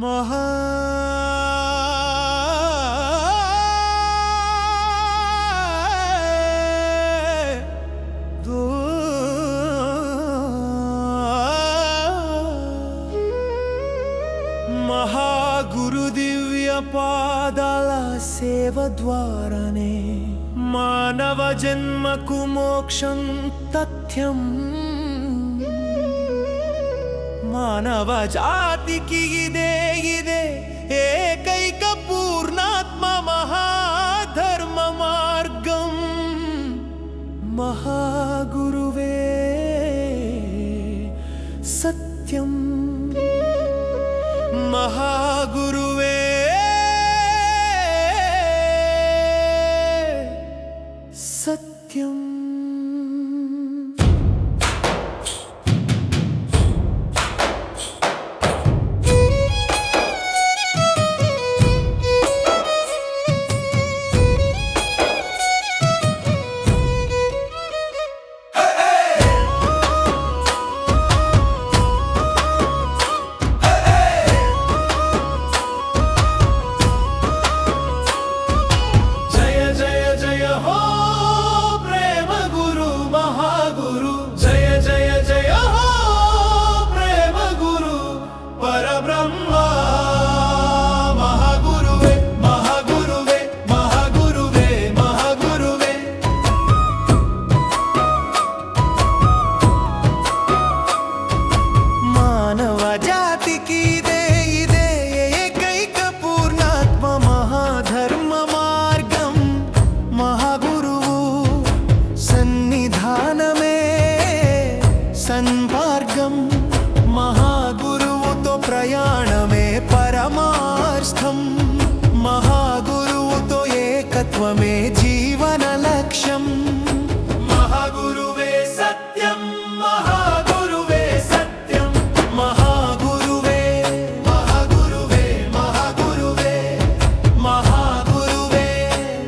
మహా మహాగురు దివ్య పాదాల సేవ ద్వారానే మానవ జన్మకు మోక్షం తథ్యం. మానవ జాతికి ఇదే ఏకైక పూర్ణాత్మ మహాధర్మ మార్గం. మహాగురువే సత్యం. మహాగురువే సత్యం. సన్మార్గం మహాగురువుతో ప్రయాణమే పరమార్థం. మహాగురువుతో ఏకత్వమే జీవన లక్ష్యం. మహాగురువే సత్యం. మహాగురువే సత్యం. మహాగురువే మహాగురువే మహాగురువే మహాగురువే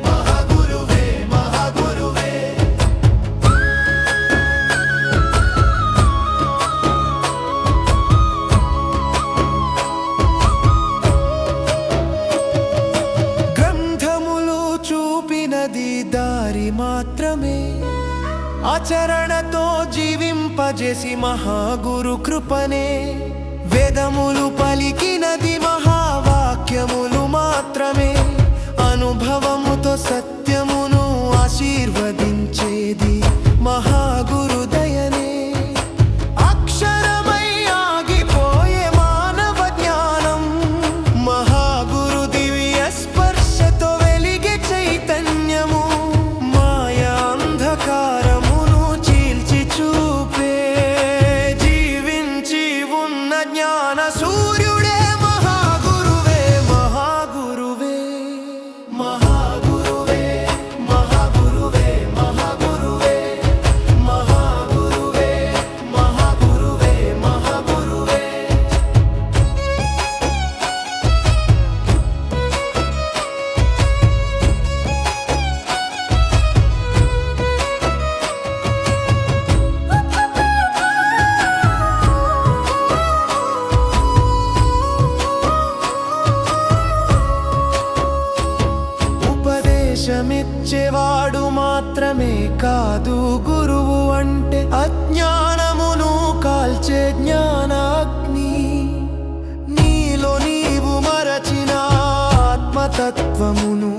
మహాగురువే మహాగురువే. దారి మాత్రమే ఆచరణతో జీవింపజేసి మహాగురు కృపనే. వేదములు పలికినది మహావాక్యములు మాత్రమే. అనుభవముతో సత్యమును ఆశీర్వదించేది మహాగురు దయనే. అక్షరమై ఆగిపోయే మానవ జ్ఞానం మహాగురు దివ్య స్పర్శతో వెలిగే చైతన్యము. మాయా అంధకారమును చీల్చి చూపే జీవించి ఉన్న జ్ఞాన సూర్యుడే మహాగురువే. మహాగురువే మహాగురువే మహాగురువే మహాగురువే మహాగురువే మహాగురువే మహాగురువే. ఉపదేశమిచ్చేవాడు మాత్రమే కాదు గురువు అంటే. అజ్ఞానమును కాల్చే జ్ఞానాగ్ని. నీలో నీవు మరచిన ఆత్మతత్వమును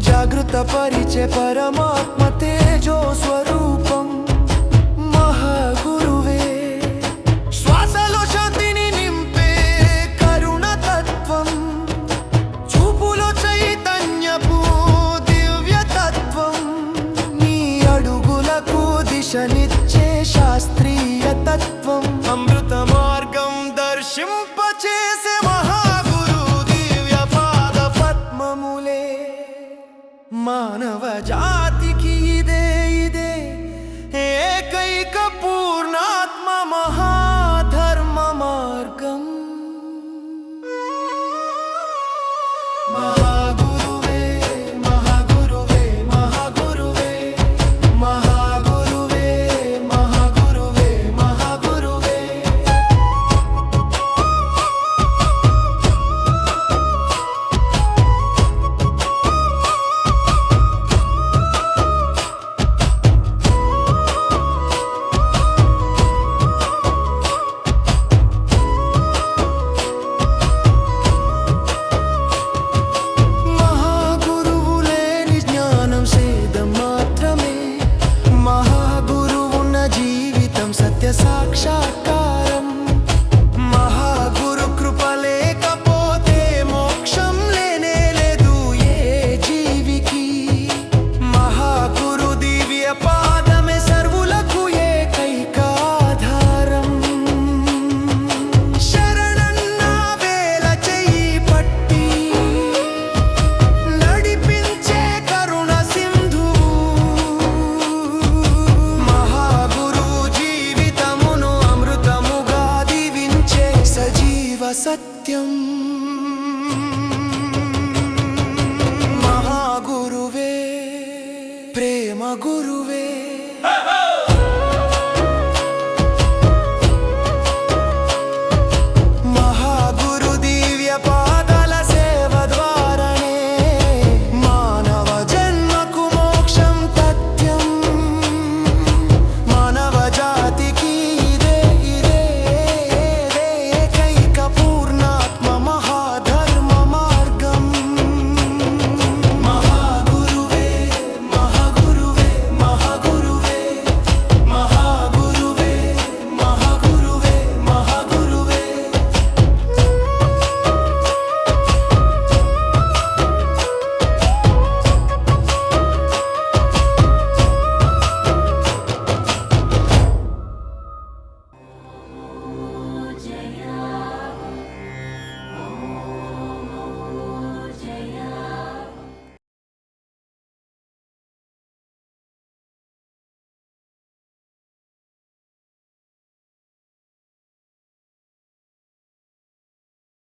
జాగృత పరిచే పరమాత్మ తేజో స్వరూపం మహాగురువే. శ్వాసలో శాంతిని నింపే కరుణ తత్వం. చూపులో చైతన్యపు దివ్య తత్వం. నీ అడుగులకు దిశనిచ్చే శాస్త్రీయ తత్వం. అమృత మార్గం దర్శింపచేసే మహాగురు దివ్య పాద పద్మములే. మానవ జాతికి ఇదే ఏకైక పూర్ణాత్మ మహాధర్మ మార్గం. మహాగురు